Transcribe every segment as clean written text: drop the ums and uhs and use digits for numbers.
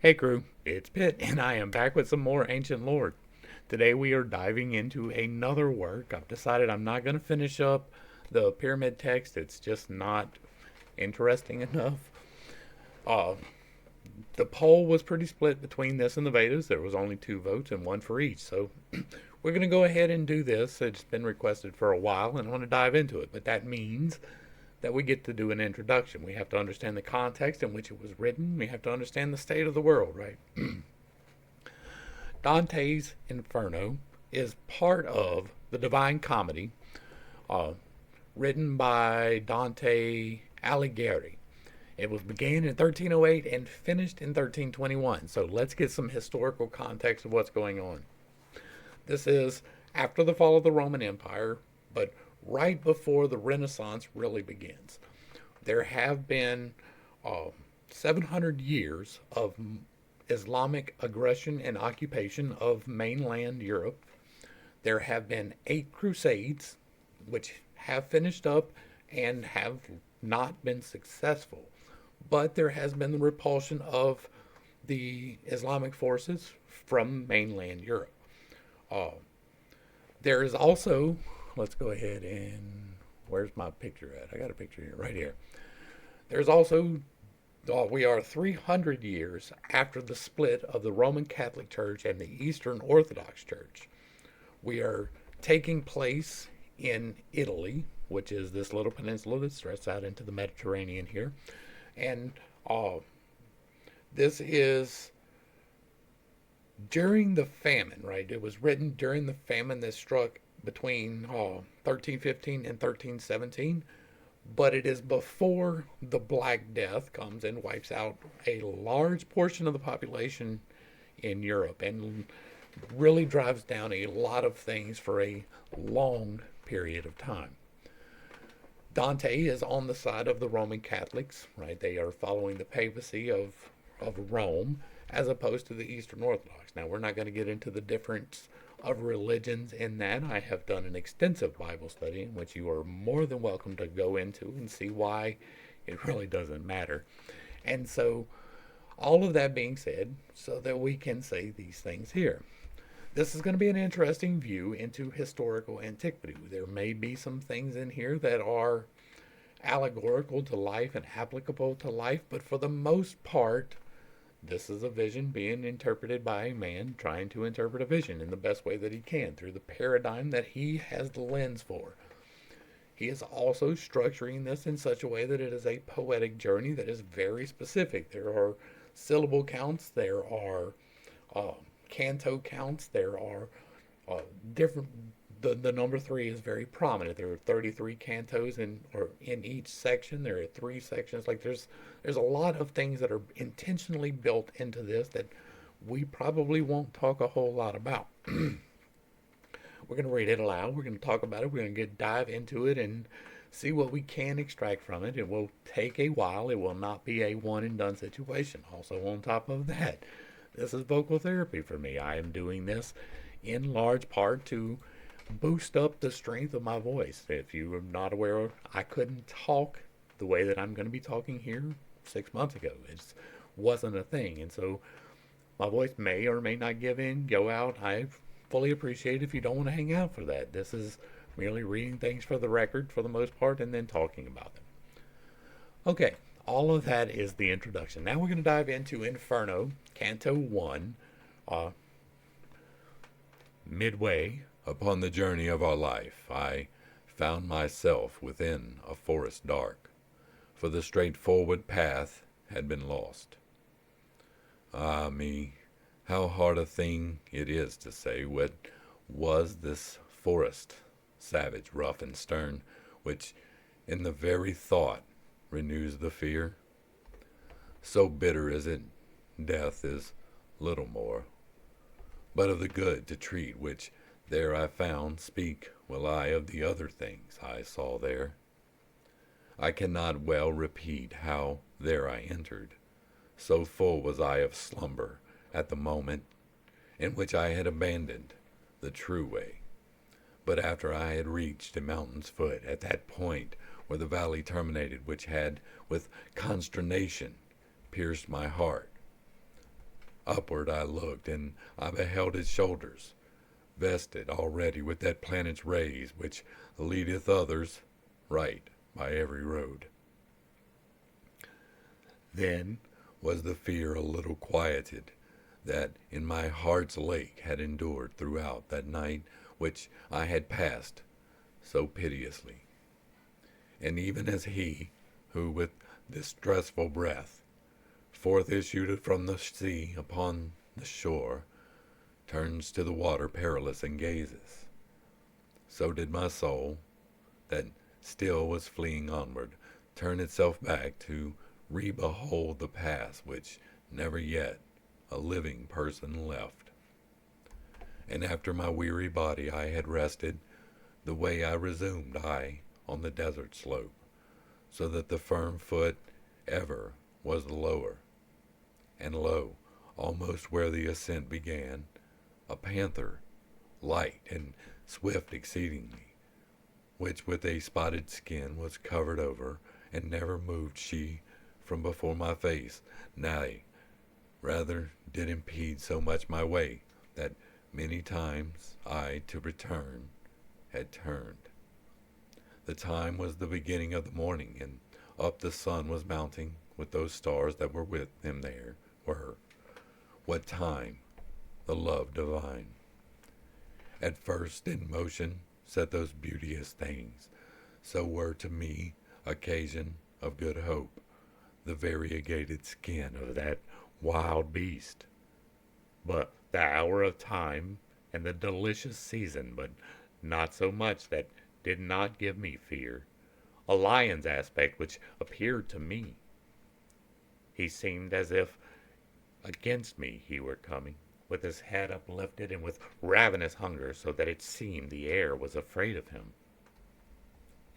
Hey crew, it's Pitt, and I am back with some more Ancient Lore. Today we are diving into another work. I've decided I'm not going to finish up the pyramid text, it's just not interesting enough. Uh, the poll was pretty split between this and the Vedas. There was only two votes and one for each, so we're going to go ahead and do this. It's been requested for a while, and I want to dive into it, but that means that we get to do an introduction. We have to understand the context in which it was written. We have to understand the state of the world, right? Dante's Inferno is part of the Divine Comedy, uh, written by Daunte Alighieri. It was began in 1308 and finished in 1321. So let's get some historical context of what's going on. This is after the fall of the Roman Empire, but right before the Renaissance really begins. There have been 700 years of Islamic aggression and occupation of mainland Europe. There have been 8 crusades, which have finished up and have not been successful. But there has been the repulsion of the Islamic forces from mainland Europe. Uh, there is also, let's go ahead and, where's my picture at? I got a picture here, right here. There's also, we are 300 years after the split of the Roman Catholic Church and the Eastern Orthodox Church. We are taking place in Italy, which is this little peninsula that stretches out into the Mediterranean here. And this is during the famine, right? It was written during the famine that struck between 1315 and 1317, but it is before the Black Death comes and wipes out a large portion of the population in Europe and really drives down a lot of things for a long period of time. Dante is on the side of the Roman Catholics, right? They are following the papacy of Rome as opposed to the Eastern Orthodox. Now, we're not going to get into the difference of religions in that. I have done an extensive Bible study in which you are more than welcome to go into and see why it really doesn't matter. And so, all of that being said, so that we can say these things here. This is going to be an interesting view into historical antiquity. There may be some things in here that are allegorical to life and applicable to life, but for the most part, this is a vision being interpreted by a man trying to interpret a vision in the best way that he can through the paradigm that he has the lens for. He is also structuring this in such a way that it is a poetic journey that is very specific. There are syllable counts, there are canto counts, there are different. The number three is very prominent. There are 33 cantos in each section. There are 3 sections. Like there's a lot of things that are intentionally built into this that we probably won't talk a whole lot about. We're going to read it aloud. We're going to talk about it. We're going to dive into it and see what we can extract from it. It will take a while. It will not be a one and done situation. Also, on top of that, this is vocal therapy for me. I am doing this in large part to boost up the strength of my voice. If you are not aware, I couldn't talk the way that I'm going to be talking here 6 months ago. It just wasn't a thing. And so my voice may or may not give in, go out. I fully appreciate if you don't want to hang out for that. This is merely reading things for the record for the most part and then talking about them. Okay, all of that is the introduction. Now we're going to dive into Inferno, Canto 1, midway upon the journey of our life. I found myself within a forest dark, for the straightforward path had been lost. Ah me, how hard a thing it is to say what was this forest, savage, rough, and stern, which in the very thought renews the fear. So bitter is it, death is little more, but of the good to treat, which there I found, speak will I of the other things I saw there. I cannot well repeat how there I entered, so full was I of slumber at the moment in which I had abandoned the true way. But after I had reached a mountain's foot, at that point where the valley terminated, which had with consternation pierced my heart, Upward I looked, and I beheld his shoulders, vested already with that planet's rays which leadeth others right by every road. Then was the fear a little quieted that in my heart's lake had endured throughout that night which I had passed so piteously. And even as he, who with distressful breath forth issued from the sea upon the shore, turns to the water perilous and gazes, so did my soul, that still was fleeing onward, turn itself back to re-behold the past which never yet a living person left. And after my weary body I had rested, the way I resumed I on the desert slope, so that the firm foot ever was the lower. And lo, almost where the ascent began, a panther, light and swift exceedingly, which with a spotted skin was covered over, and never moved she from before my face, nay, rather did impede so much my way, that many times I to return had turned. The time was the beginning of the morning, and up the sun was mounting with those stars that were with him there were. What time? The love divine. At first in motion set those beauteous things, so were to me occasion of good hope, the variegated skin of that wild beast. But the hour of time and the delicious season, but not so much that did not give me fear, a lion's aspect which appeared to me. He seemed as if against me he were coming, with his head uplifted and with ravenous hunger, so that it seemed the air was afraid of him.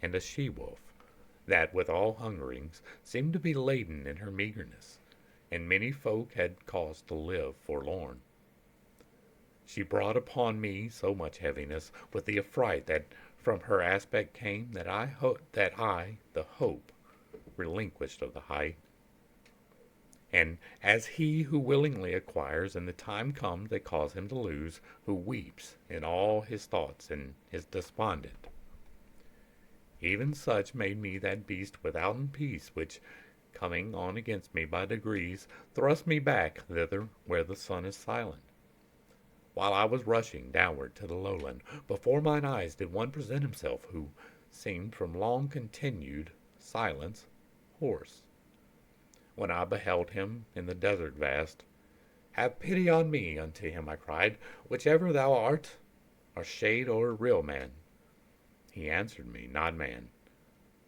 And a she-wolf, that with all hungerings seemed to be laden in her meagerness, and many folk had cause to live forlorn. She brought upon me so much heaviness with the affright that from her aspect came that I, the hope, relinquished of the height. And as he who willingly acquires, and the time comes they cause him to lose, who weeps in all his thoughts and is despondent. Even such made me that beast withouten peace, which, coming on against me by degrees, thrust me back thither where the sun is silent. While I was rushing downward to the lowland, before mine eyes did one present himself, who seemed from long continued silence hoarse. When I beheld him in the desert vast, have pity on me unto him, I cried, whichever thou art, or shade or real man. He answered me, not man.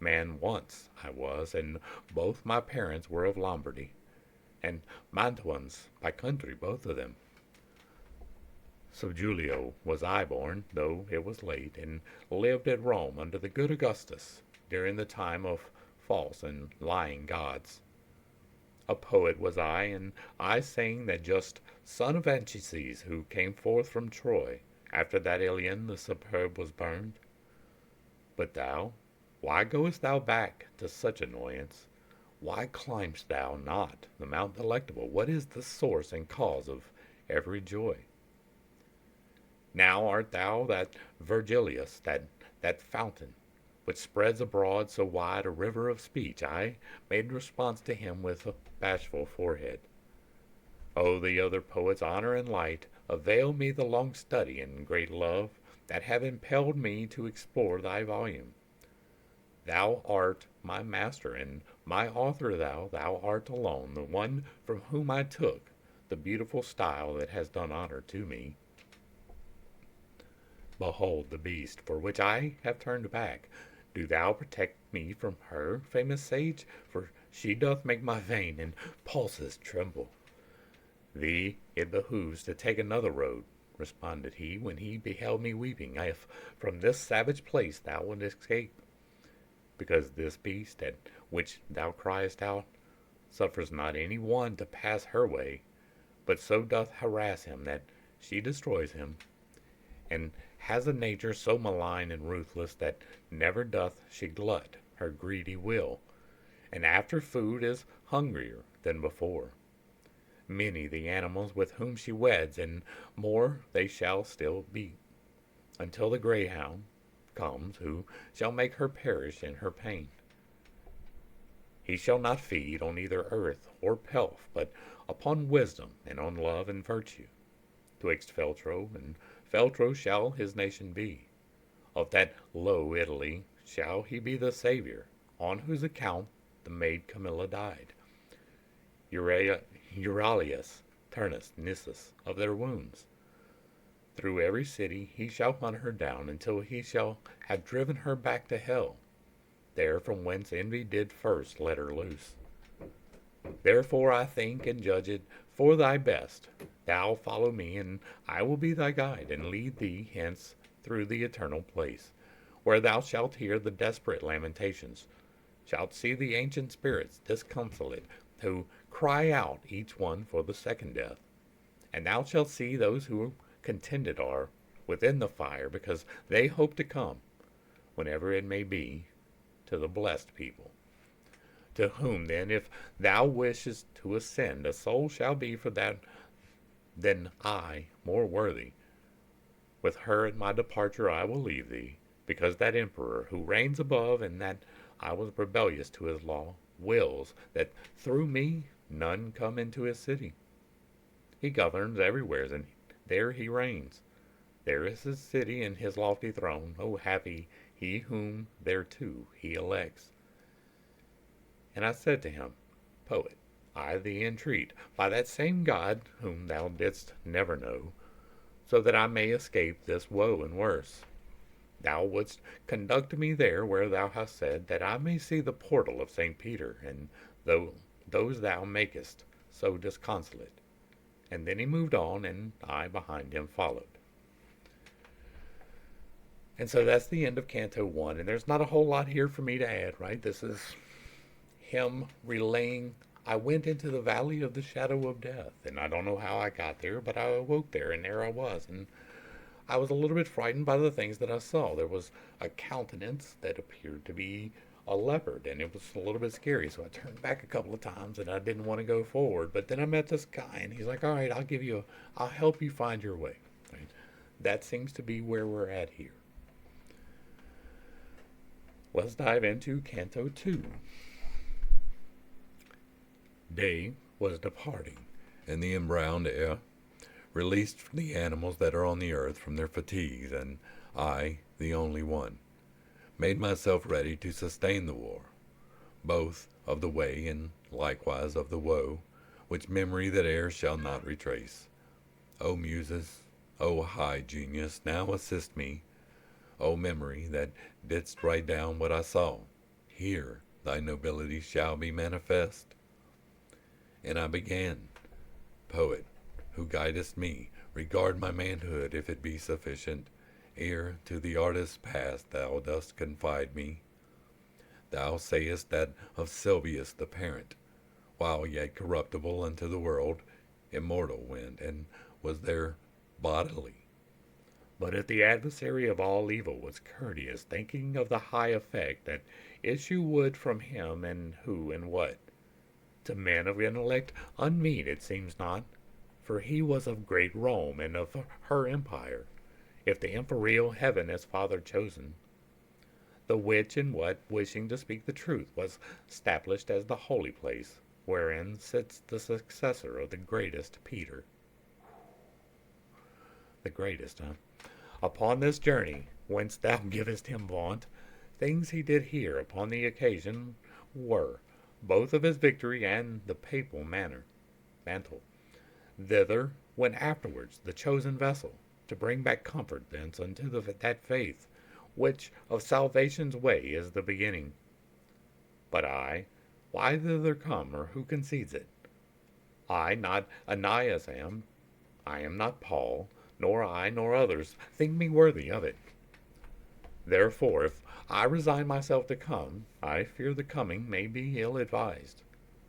Man once I was, and both my parents were of Lombardy, and Mantuans by country, both of them. So Julio was I born, though it was late, and lived at Rome under the good Augustus, during the time of false and lying gods. A poet was I, and I sang that just son of Anchises, who came forth from Troy, after that Ilion the superb was burned. But thou, why goest thou back to such annoyance? Why climb'st thou not the Mount Delectable? What is the source and cause of every joy? Now art thou that Virgilius, that fountain, which spreads abroad so wide a river of speech. I made response to him with a bashful forehead. O the other poets' honor and light, avail me the long study and great love that have impelled me to explore thy volume. Thou art my master and my author, thou art alone, the one from whom I took the beautiful style that has done honor to me. Behold the beast for which I have turned back. Do thou protect me from her, famous sage, for she doth make my vein and pulses tremble. Thee it behooves to take another road, responded he, when he beheld me weeping, if from this savage place thou wilt escape, because this beast at which thou criest out suffers not any one to pass her way, but so doth harass him that she destroys him, and has a nature so malign and ruthless that never doth she glut her greedy will, and after food is hungrier than before. Many the animals with whom she weds, and more they shall still be, until the greyhound comes, who shall make her perish in her pain. He shall not feed on either earth or pelf, but upon wisdom and on love and virtue. Twixt Feltro and Feltro shall his nation be. Of that low Italy shall he be the savior, on whose account the maid Camilla died. Euralius, Turnus, Nissus, of their wounds. Through every city he shall hunt her down, until he shall have driven her back to hell, there from whence envy did first let her loose. Therefore I think and judge it for thy best. Thou follow me, and I will be thy guide, and lead thee hence through the eternal place, where thou shalt hear the desperate lamentations, shalt see the ancient spirits disconsolate, who cry out each one for the second death. And thou shalt see those who contended are within the fire, because they hope to come, whenever it may be, to the blessed people. To whom then, if thou wishest to ascend, a soul shall be for that than I more worthy. With her at my departure I will leave thee, because that emperor who reigns above, and that I was rebellious to his law, wills that through me none come into his city. He governs everywhere, and there he reigns. There is his city and his lofty throne. O happy he whom thereto he elects. And I said to him, Poet, I thee entreat, by that same God whom thou didst never know, so that I may escape this woe and worse, thou wouldst conduct me there where thou hast said, that I may see the portal of St. Peter, and those thou makest so disconsolate. And then he moved on, and I behind him followed. And so that's the end of Canto 1, and there's not a whole lot here for me to add, right? This is him relaying, I went into the valley of the shadow of death, and I don't know how I got there, but I awoke there, and there I was, and I was a little bit frightened by the things that I saw. There was a countenance that appeared to be a leopard, and it was a little bit scary, so I turned back a couple of times, and I didn't want to go forward, but then I met this guy, and he's like, all right, I'll help you find your way. Right? That seems to be where we're at here. Let's dive into Canto 2. Day was departing, and the embrowned air released the animals that are on the earth from their fatigues, and I, the only one, made myself ready to sustain the war, both of the way and likewise of the woe, which memory that e'er shall not retrace. O Muses, O high genius, now assist me. O memory that didst write down what I saw, here thy nobility shall be manifest. And I began, Poet, who guidest me, regard my manhood, if it be sufficient, ere to the artist's past thou dost confide me. Thou sayest that of Silvius the parent, while yet corruptible unto the world, immortal went, and was there bodily. But if the adversary of all evil was courteous, thinking of the high effect that issue would from him, and who and what, to men of intellect unmeet it seems not, for he was of great Rome, and of her empire, if the imperial heaven as father chosen, the which in what, wishing to speak the truth, was established as the holy place, wherein sits the successor of the greatest Peter. The greatest, huh? Upon this journey, whence thou givest him vaunt, things he did here upon the occasion were, both of his victory and the papal mantle. Thither went afterwards the chosen vessel, to bring back comfort thence unto that faith, which of salvation's way is the beginning. But I, why thither come, or who concedes it? I not Ananias am, I am not Paul, nor I nor others think me worthy of it. Therefore, if I resign myself to come, I fear the coming may be ill advised.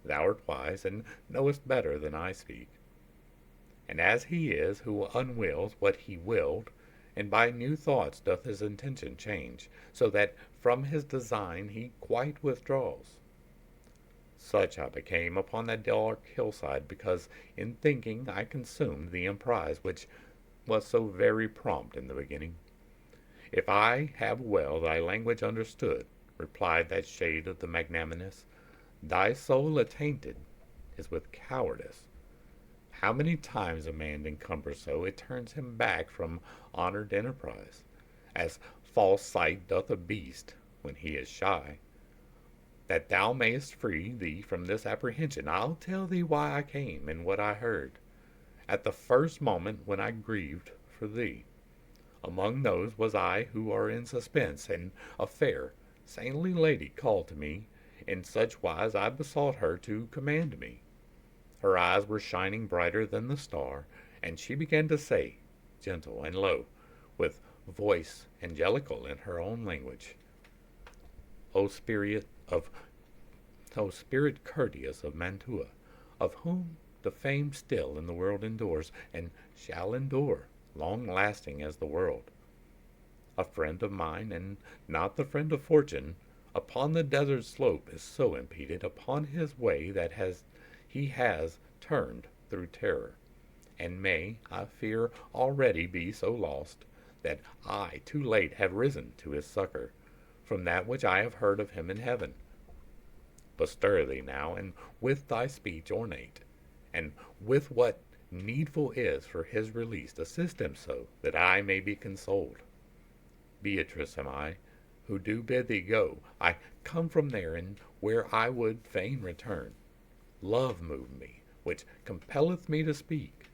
Thou art wise, and knowest better than I speak. And as he is who unwills what he willed, and by new thoughts doth his intention change, so that from his design he quite withdraws. Such I became upon that dark hillside, because in thinking I consumed the emprise which was so very prompt in the beginning. If I have well thy language understood, replied that shade of the magnanimous, thy soul attainted is with cowardice. How many times a man encumbers so, it turns him back from honored enterprise, as false sight doth a beast when he is shy. That thou mayest free thee from this apprehension, I'll tell thee why I came, and what I heard, at the first moment when I grieved for thee. Among those was I who are in suspense, and a fair, saintly lady called to me, in such wise I besought her to command me. Her eyes were shining brighter than the star, and she began to say, gentle and low, with voice angelical in her own language, O spirit of O spirit courteous of Mantua, of whom the fame still in the world endures, and shall endure, long lasting as the world. A friend of mine, and not the friend of fortune, upon the desert slope is so impeded upon his way that he has turned through terror, and may, I fear, already be so lost, that I too late have risen to his succor, from that which I have heard of him in heaven. Bestir thee now, and with thy speech ornate, and with what needful is for his release, assist him so, that I may be consoled. Beatrice am I, who do bid thee go. I come from there, and where I would fain return. Love moved me, which compelleth me to speak.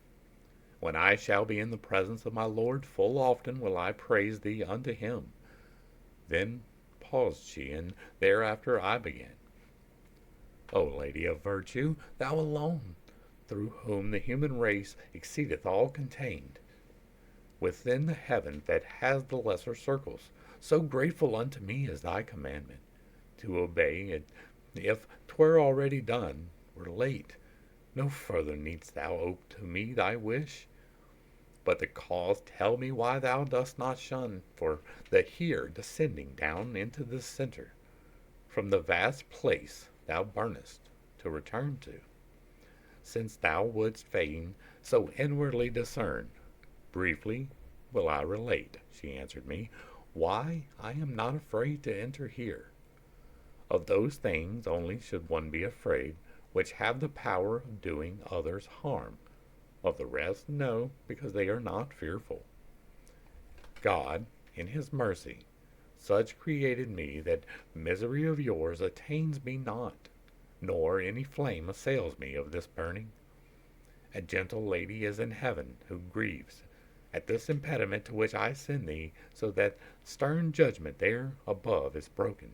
When I shall be in the presence of my Lord, full often will I praise thee unto him. Then paused she, and thereafter I began. O Lady of virtue, thou alone, through whom the human race exceedeth all contained, within the heaven that has the lesser circles, so grateful unto me is thy commandment, to obey it, if 'twere already done, were late. No further needst thou ope to me thy wish. But the cause tell me why thou dost not shun, for the here descending down into the centre, from the vast place thou burnest to return to, since thou wouldst fain so inwardly discern. Briefly will I relate, she answered me, why I am not afraid to enter here. Of those things only should one be afraid which have the power of doing others harm. Of the rest, no, because they are not fearful. God, in his mercy, such created me that misery of yours attains me not, nor any flame assails me of this burning. A gentle lady is in heaven who grieves at this impediment to which I send thee, so that stern judgment there above is broken.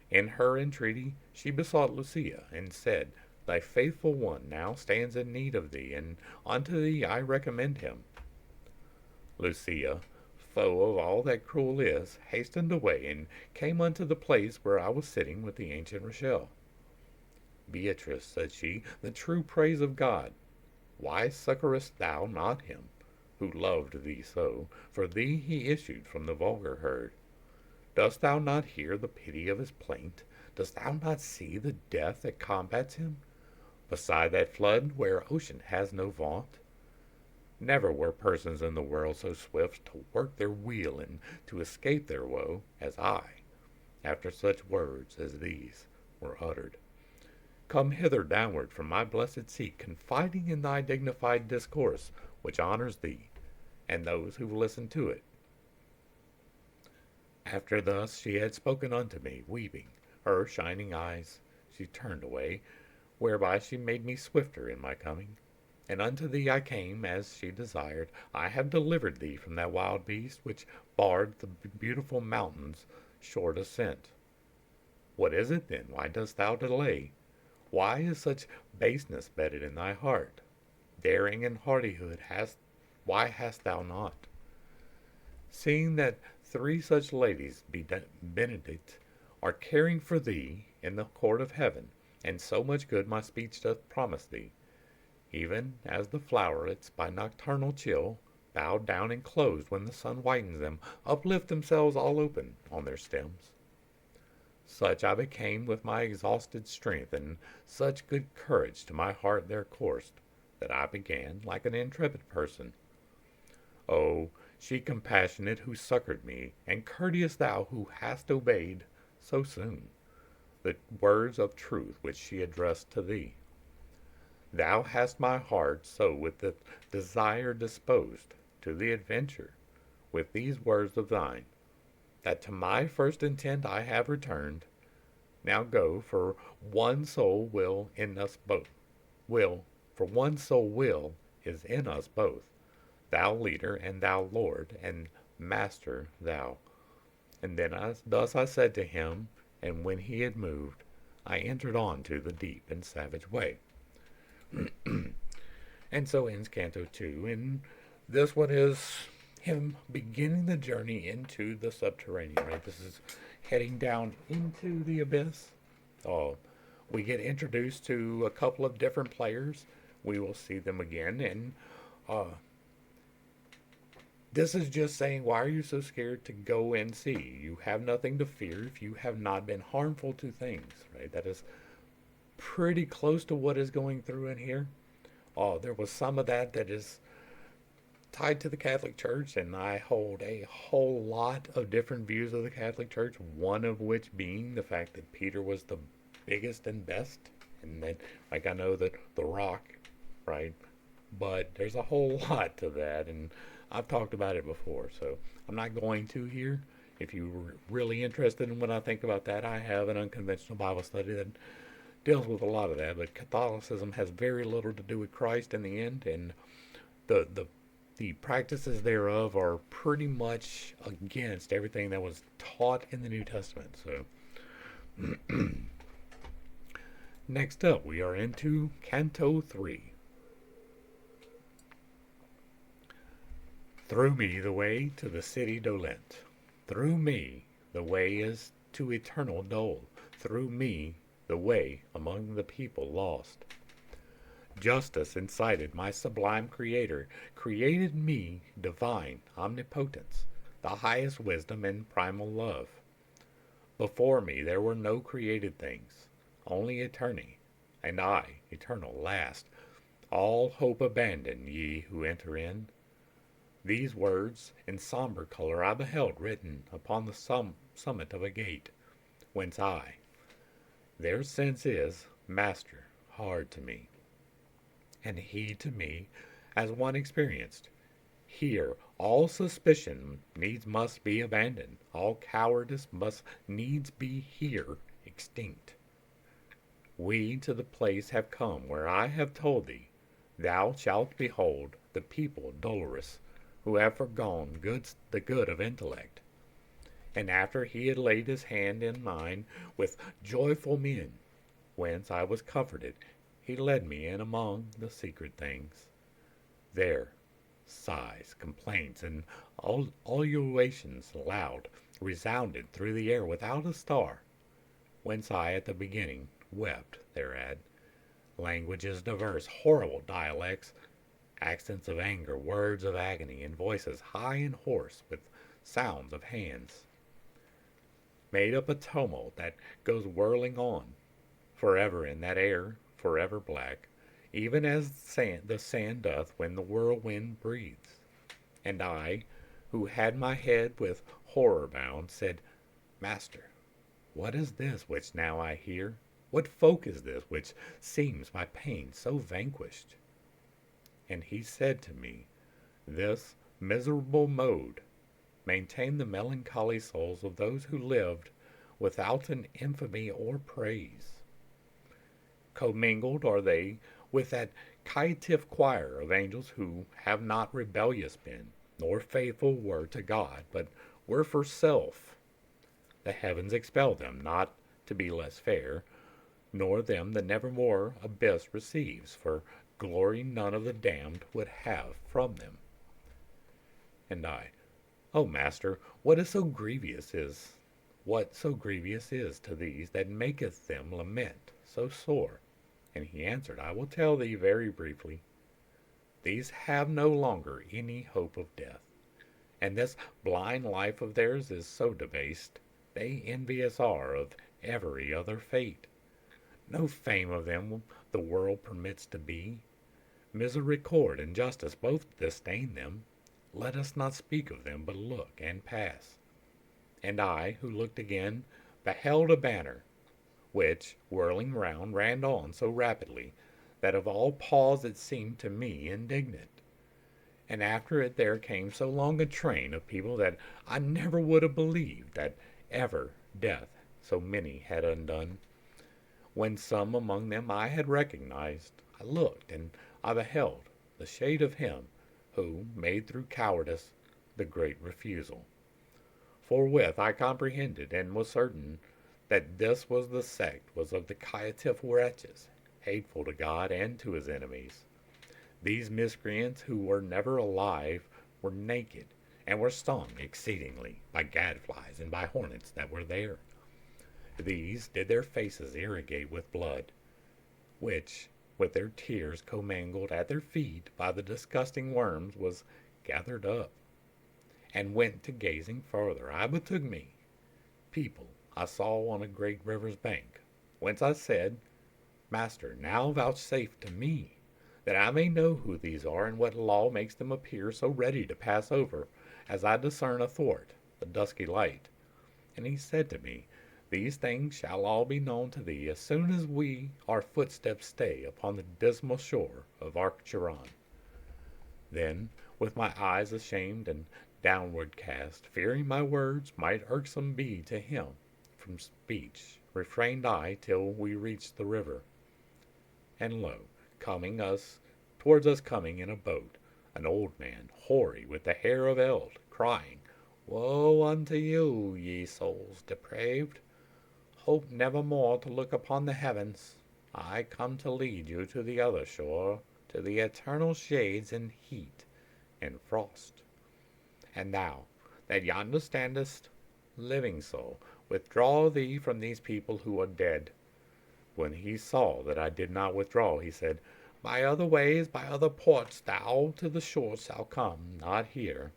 In her entreaty she besought Lucia, and said, Thy faithful one now stands in need of thee, and unto thee I recommend him. Lucia, foe of all that cruel is, hastened away, and came unto the place where I was sitting with the ancient Rochelle. Beatrice, said she, the true praise of God, why succorest thou not him, who loved thee so? For thee he issued from the vulgar herd. Dost thou not hear the pity of his plaint? Dost thou not see the death that combats him? Beside that flood where ocean has no vaunt? Never were persons in the world so swift to work their weal and to escape their woe as I, after such words as these were uttered. Come hither downward from my blessed seat, confiding in thy dignified discourse, which honors thee, and those who listen to it. After thus she had spoken unto me, weeping, her shining eyes, she turned away, whereby she made me swifter in my coming. And unto thee I came, as she desired. I have delivered thee from that wild beast, which barred the beautiful mountain's short ascent. What is it then? Why dost thou delay? Why is such baseness bedded in thy heart? Daring and hardihood why hast thou not? Seeing that three such ladies benedict are caring for thee in the court of heaven, and so much good my speech doth promise thee, even as the flowerets by nocturnal chill, bowed down and closed when the sun whitens them, uplift themselves all open on their stems. Such I became with my exhausted strength, and such good courage to my heart there coursed, that I began like an intrepid person. O, she compassionate who succored me, and courteous thou who hast obeyed so soon the words of truth which she addressed to thee. Thou hast my heart so with the desire disposed to the adventure with these words of thine, that to my first intent I have returned. Now go, for one soul will in us both. Will, for one soul will is in us both. Thou leader, and thou Lord, and Master thou. And then thus I said to him, and when he had moved, I entered on to the deep and savage way. And so ends Canto 2, and this one is him beginning the journey into the subterranean, right? This is heading down into the abyss. We get introduced to a couple of different players. We will see them again, and uh, this is just saying, why are you so scared to go and see? You have nothing to fear if you have not been harmful to things, right? That is pretty close to what is going through in here. There was some of that that is tied to the Catholic Church, and I hold a whole lot of different views of the Catholic Church, one of which being the fact that Peter was the biggest and best, and that, like, I know that the Rock, right? But there's a whole lot to that, and I've talked about it before, so I'm not going to here. If you're really interested in what I think about that, I have an unconventional Bible study that deals with a lot of that, but Catholicism has very little to do with Christ in the end, and the the the practices thereof are pretty much against everything that was taught in the New Testament. So next up, we are into Canto 3. Through me the way to the city dolent. Through me the way is to eternal dole. Through me the way among the people lost. Justice incited my sublime Creator, created me divine omnipotence, the highest wisdom and primal love. Before me there were no created things, only eternity, and I, eternal, last. All hope abandon, ye who enter in. These words in somber color I beheld written upon the summit of a gate, whence their sense is, Master, hard to me, and he to me, as one experienced. Here all suspicion needs must be abandoned, all cowardice must needs be here extinct. We to the place have come where I have told thee, thou shalt behold the people dolorous, who have forgone the good of intellect. And after he had laid his hand in mine with joyful mien, whence I was comforted, he led me in among the secret things. There sighs, complaints, and ululations loud resounded through the air without a star, whence I at the beginning wept thereat. Languages diverse, horrible dialects, accents of anger, words of agony, and voices high and hoarse with sounds of hands, made up a tumult that goes whirling on, forever in that air, forever black, even as the sand doth when the whirlwind breathes. And I, who had my head with horror bound, said, Master, what is this which now I hear? What folk is this which seems my pain so vanquished? And he said to me, This miserable mode maintained the melancholy souls of those who lived without an infamy or praise. Commingled are they with that caitiff choir of angels who have not rebellious been, nor faithful were to God, but were for self. The heavens expel them, not to be less fair, nor them the nevermore abyss receives, for glory none of the damned would have from them. And I, O Master, what so grievous is to these that maketh them lament so sore? And he answered, I will tell thee very briefly. These have no longer any hope of death, and this blind life of theirs is so debased, they envious are of every other fate. No fame of them the world permits to be. Misericord and justice both disdain them. Let us not speak of them, but look and pass. And I, who looked again, beheld a banner, which, whirling round, ran on so rapidly, that of all pause it seemed to me indignant. And after it there came so long a train of people that I never would have believed that ever death so many had undone. When some among them I had recognized, I looked, and I beheld the shade of him who made through cowardice the great refusal. Forthwith I comprehended and was certain that this was the sect was of the caitiff wretches, hateful to God and to his enemies. These miscreants who were never alive were naked, and were stung exceedingly by gadflies and by hornets that were there. These did their faces irrigate with blood, which, with their tears commingled at their feet by the disgusting worms, was gathered up. And went to gazing further, I betook me. People I saw on a great river's bank, whence I said, Master, now vouchsafe to me, that I may know who these are, and what law makes them appear so ready to pass over, as I discern athwart the dusky light. And he said to me, These things shall all be known to thee as soon as we our footsteps stay upon the dismal shore of Arcturon. Then, with my eyes ashamed and downward cast, fearing my words might irksome be to him, from speech refrained I till we reached the river. And lo, towards us coming in a boat, an old man, hoary with the hair of eld, crying, Woe unto you, ye souls depraved! Hope never more to look upon the heavens. I come to lead you to the other shore, to the eternal shades and heat and frost. And thou, that yonder standest, living soul, withdraw thee from these people who are dead. When he saw that I did not withdraw, he said, By other ways, by other ports, thou to the shore shalt come, not here.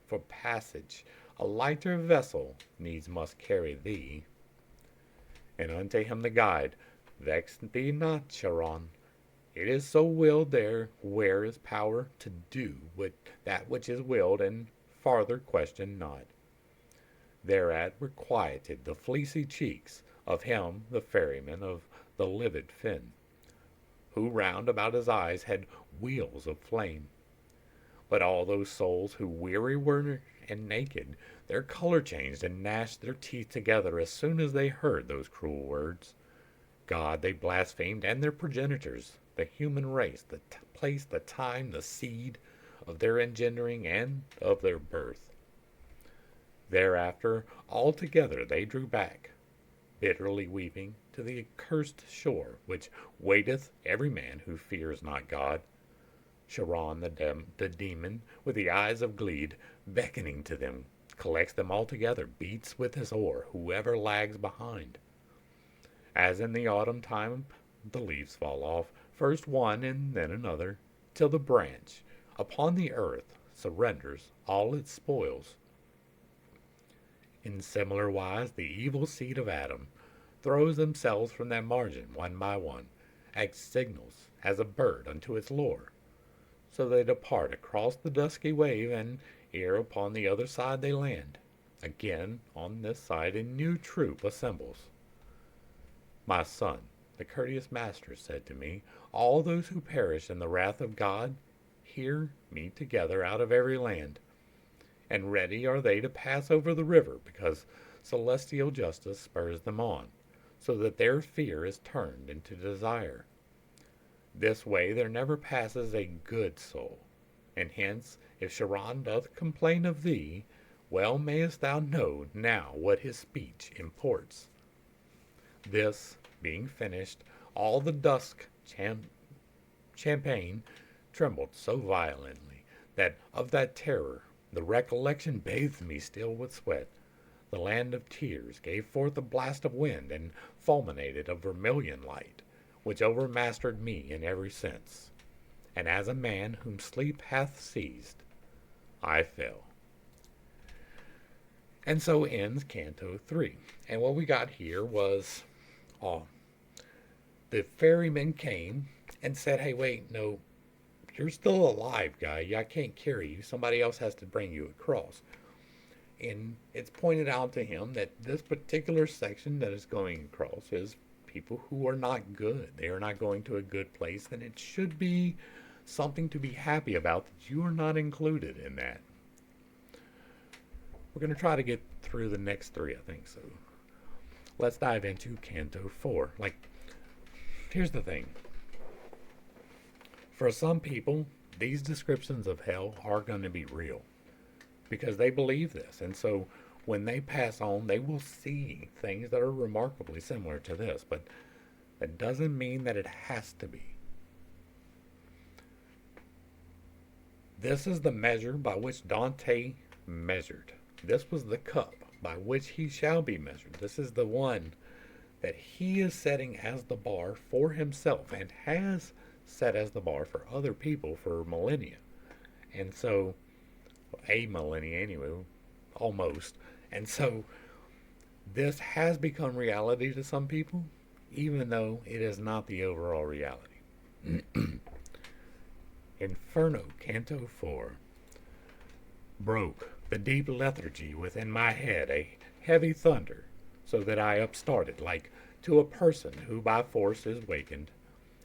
For passage, a lighter vessel needs must carry thee. And unto him the guide, Vex thee not, Charon. It is so willed there where is power to do that which is willed, and farther question not. Thereat were quieted the fleecy cheeks of him the ferryman of the livid fin, who round about his eyes had wheels of flame. But all those souls who weary were and naked, their color changed and gnashed their teeth together as soon as they heard those cruel words. God they blasphemed, and their progenitors, the human race, the place, the time, the seed of their engendering and of their birth. Thereafter all together they drew back, bitterly weeping, to the accursed shore, which waiteth every man who fears not God. Charon the demon, with the eyes of Gleed, beckoning to them, collects them all together, beats with his oar whoever lags behind. As in the autumn time the leaves fall off, first one and then another, till the branch upon the earth surrenders all its spoils. In similar wise the evil seed of Adam throws themselves from that margin one by one, as signals as a bird unto its lure. So they depart across the dusky wave, and ere upon the other side they land, again on this side a new troop assembles. My son, the courteous master said to me, All those who perish in the wrath of God here meet together out of every land, and ready are they to pass over the river, because celestial justice spurs them on, so that their fear is turned into desire. This way there never passes a good soul, and hence, if Charon doth complain of thee, well mayest thou know now what his speech imports. This being finished, all the dusk champagne trembled so violently that of that terror the recollection bathed me still with sweat. The land of tears gave forth a blast of wind, and fulminated a vermilion light, which overmastered me in every sense. And as a man whom sleep hath seized, I fell. And so ends Canto 3. And what we got here was uh, the ferryman came and said, hey, wait, no, you're still alive, guy. I can't carry you. Somebody else has to bring you across. And it's pointed out to him that this particular section that is going across is people who are not good. They are not going to a good place, and it should be something to be happy about that you are not included in that. We're going to try to get through the next three, I think. So let's dive into Canto 4. Like, here's the thing. For some people, these descriptions of hell are going to be real because they believe this. And so when they pass on, they will see things that are remarkably similar to this, but that doesn't mean that it has to be. This is the measure by which Dante measured. This was the cup by which he shall be measured. This is the one that he is setting as the bar for himself and has set as the bar for other people for millennia. And so, a millennia anyway, almost. And so, this has become reality to some people, even though it is not the overall reality. Inferno, Canto 4. Broke the deep lethargy within my head, a heavy thunder, so that I upstarted like to a person who by force is wakened,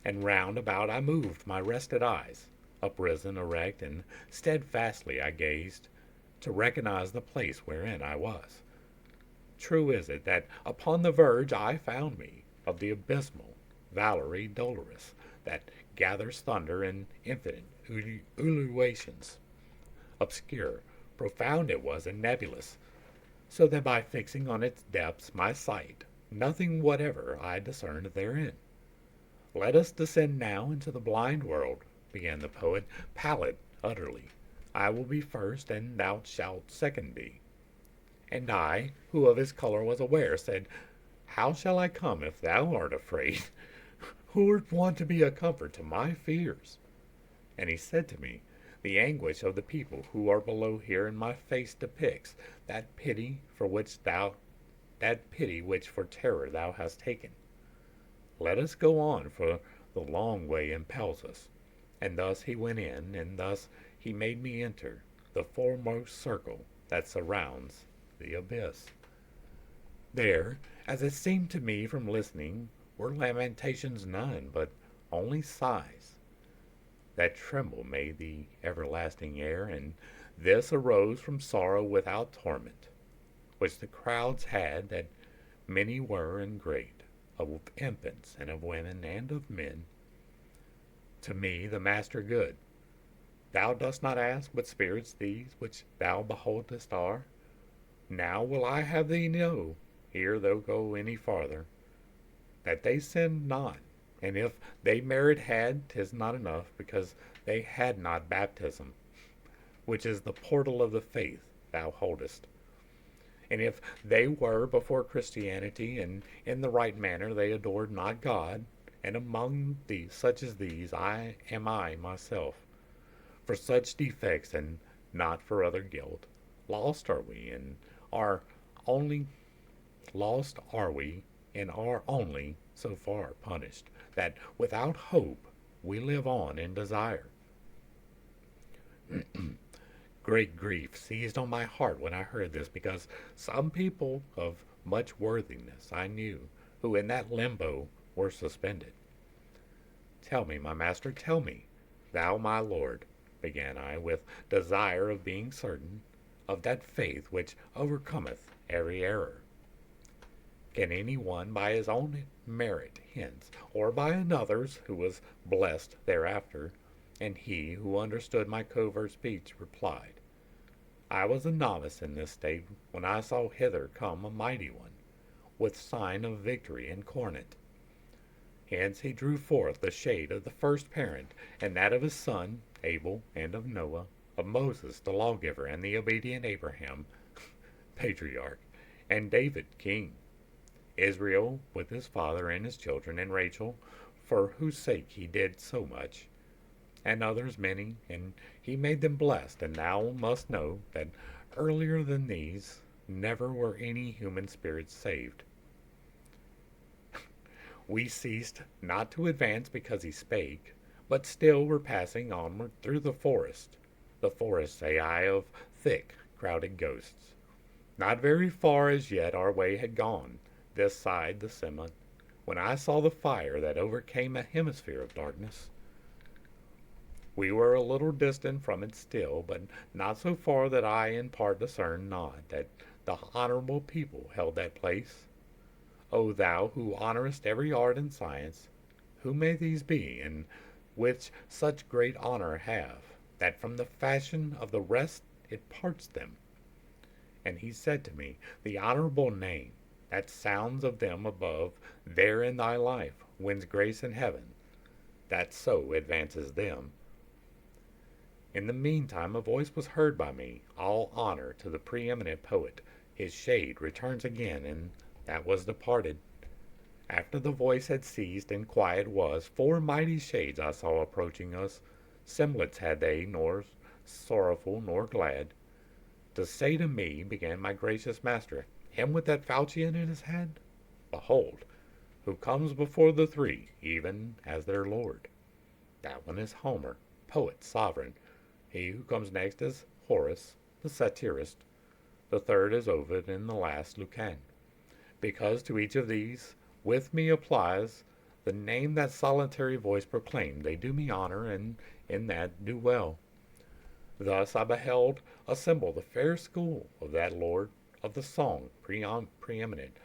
and round about I moved my rested eyes, uprisen erect, and steadfastly I gazed, to recognize the place wherein I was. True is it that upon the verge I found me of the abysmal Valerie Dolorous, that gathers thunder in infinite ululations. Obscure, profound it was, and nebulous, so that by fixing on its depths my sight, nothing whatever I discerned therein. Let us descend now into the blind world, began the poet, pallid utterly. I will be first, and thou shalt second be. And I, who of his color was aware, said, how shall I come if thou art afraid? Who art wont to be a comfort to my fears? And he said to me, the anguish of the people who are below here in my face depicts that pity which for terror thou hast taken. Let us go on, for the long way impels us. And thus he went in, and thus he made me enter the foremost circle that surrounds the abyss. There, as it seemed to me from listening, were lamentations none, but only sighs that tremble made the everlasting air, and this arose from sorrow without torment, which the crowds had, that many were and great, of infants and of women and of men. To me, the master good, thou dost not ask what spirits these which thou beholdest are. Now will I have thee know, ere thou go any farther, that they sinned not, and if they merit had, 'tis not enough, because they had not baptism, which is the portal of the faith thou holdest. And if they were before Christianity, and in the right manner they adored not God, and among these such as these am I myself, for such defects and not for other guilt, lost are we, and are only lost are we, and are only so far punished, that without hope we live on in desire. Great grief seized on my heart when I heard this, because some people of much worthiness I knew, who in that limbo were suspended. Tell me, my master, tell me, thou my lord, began I, with desire of being certain of that faith which overcometh every error. Can any one by his own merit hence, or by another's who was blessed thereafter? And he who understood my covert speech replied, I was a novice in this state when I saw hither come a mighty one, with sign of victory and cornet. Hence he drew forth the shade of the first parent, and that of his son Abel, and of Noah, of Moses the lawgiver, and the obedient Abraham, patriarch, and David king, Israel with his father and his children, and Rachel, for whose sake he did so much, and others many, and he made them blessed. And thou must know that earlier than these never were any human spirits saved. We ceased not to advance because he spake, but still were passing onward through the forest. The forest, say I, of thick, crowded ghosts. Not very far as yet our way had gone, this side the summit, when I saw the fire that overcame a hemisphere of darkness. We were a little distant from it still, but not so far that I in part discerned not that the honorable people held that place. O thou who honorest every art and science, who may these be, and which such great honor have, that from the fashion of the rest it parts them? And he said to me, the honorable name that sounds of them above there in thy life wins grace in heaven, that so advances them. In the meantime a voice was heard by me, all honor to the preeminent poet. His shade returns again, and that was departed. After the voice had ceased and quiet was, four mighty shades I saw approaching us. Semblance had they, nor sorrowful nor glad. To say to me, began my gracious master, him with that falchion in his hand? Behold, who comes before the three, even as their lord. That one is Homer, poet sovereign. He who comes next is Horace, the satirist. The third is Ovid, and the last Lucan. Because to each of these with me applies the name that solitary voice proclaimed, they do me honor, and in that do well. Thus I beheld assemble the fair school of that lord of the song preeminent,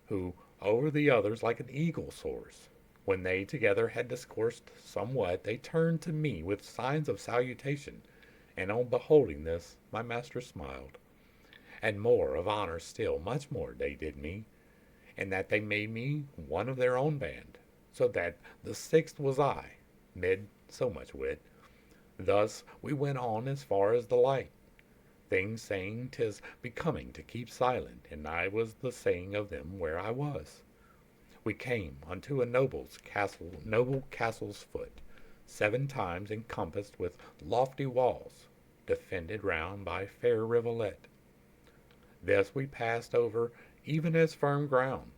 who over the others like an eagle soars. When they together had discoursed somewhat, they turned to me with signs of salutation, and on beholding this my master smiled. And more of honor still, much more they did me, and that they made me one of their own band, so that the sixth was I, mid so much wit. Thus we went on as far as the light, things saying 'tis becoming to keep silent, and I was the saying of them where I was. We came unto a noble castle's foot, 7 times encompassed with lofty walls, defended round by fair rivulet. This we passed over even as firm ground.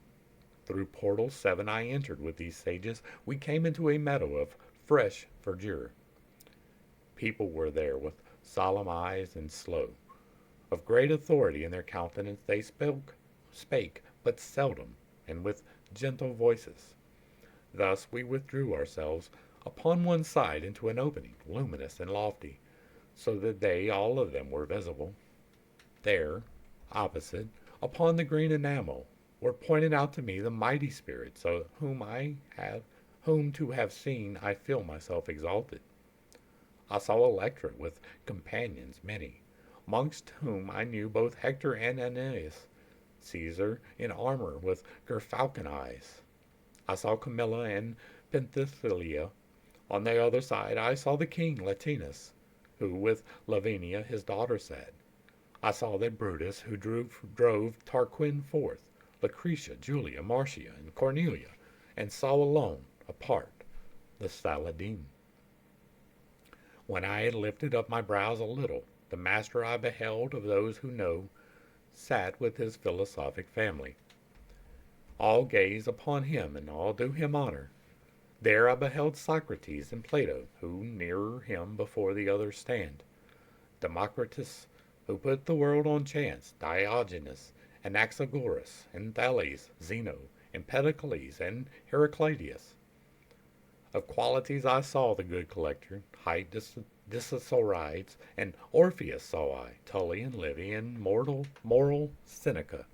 Through portals 7 I entered with these sages. We came into a meadow of fresh verdure. People were there with solemn eyes and slow. Of great authority in their countenance they spake but seldom, and with gentle voices. Thus we withdrew ourselves upon one side into an opening, luminous and lofty, so that they all of them were visible. There, opposite, upon the green enamel, were pointed out to me the mighty spirits, whom to have seen I feel myself exalted. I saw Electra with companions many, mongst whom I knew both Hector and Aeneas, Caesar in armor with gerfalcon eyes. I saw Camilla and Penthesilea. On the other side I saw the king Latinus, who with Lavinia his daughter sat. I saw that Brutus, who drove Tarquin forth, Lucretia, Julia, Marcia, and Cornelia, and saw alone, apart, the Saladine. When I had lifted up my brows a little, the master I beheld of those who know sat with his philosophic family. All gaze upon him, and all do him honor. There I beheld Socrates and Plato, who nearer him before the others stand. Democritus, who put the world on chance, Diogenes, Anaxagoras, and Thales, Zeno, Empedocles, and Heraclitus. Of qualities I saw the good collector, height Dioscorides, and Orpheus saw I, Tully and Livy, and moral Seneca,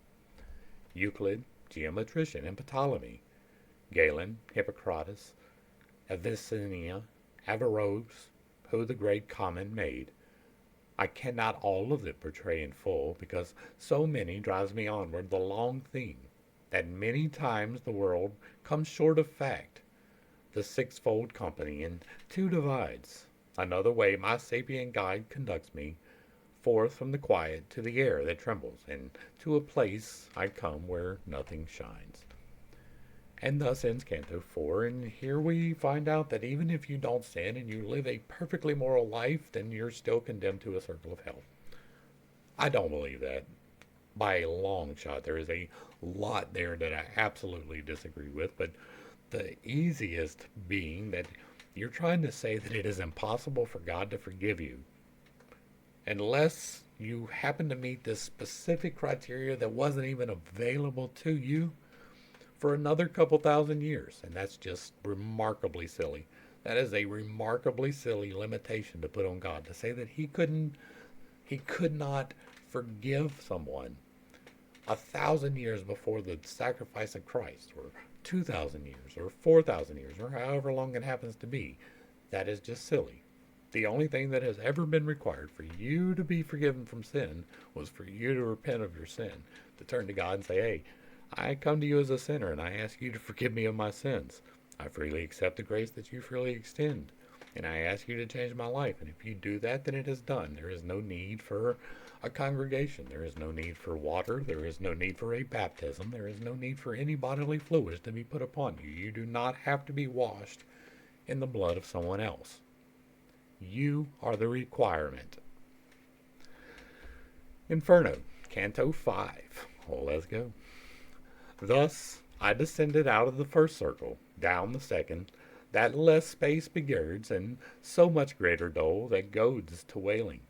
Euclid, geometrician, and Ptolemy, Galen, Hippocrates, Avicenna, Averroes, who the great common made. I cannot all of it portray in full, because so many drives me onward the long theme, that many times the world comes short of fact. The sixfold company in 2 divides. Another way my sapient guide conducts me, forth from the quiet to the air that trembles, and to a place I come where nothing shines. And thus ends Canto 4, and here we find out that even if you don't sin and you live a perfectly moral life, then you're still condemned to a circle of hell. I don't believe that, by a long shot. There is a lot there that I absolutely disagree with, but the easiest being that you're trying to say that it is impossible for God to forgive you unless you happen to meet this specific criteria that wasn't even available to you for another couple thousand years. And that's just remarkably silly. That is a remarkably silly limitation to put on God, to say that he could not forgive someone 1,000 years before the sacrifice of Christ, or 2,000 years, or 4,000 years, or however long it happens to be. That is just silly. The only thing that has ever been required for you to be forgiven from sin was for you to repent of your sin, to turn to God and say, hey, I come to you as a sinner and I ask you to forgive me of my sins. I freely accept the grace that you freely extend, and I ask you to change my life. And if you do that, then it is done. There is no need for a congregation. There is no need for water. There is no need for a baptism. There is no need for any bodily fluids to be put upon you. You do not have to be washed in the blood of someone else. You are the requirement. Inferno, Canto 5. Oh, let's go. Thus I descended out of the first circle, down the second, that less space begirds, and so much greater dole that goads to wailing.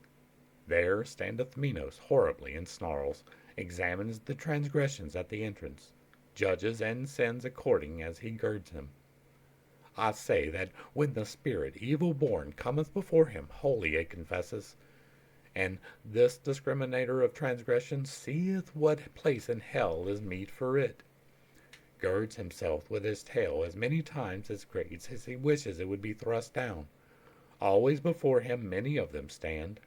There standeth Minos horribly and snarls, examines the transgressions at the entrance, judges and sends according as he girds him. I say that when the spirit evil born cometh before him, wholly it confesses, and this discriminator of transgression seeth what place in hell is meet for it, girds himself with his tail as many times as great as he wishes it would be thrust down. Always before him many of them stand.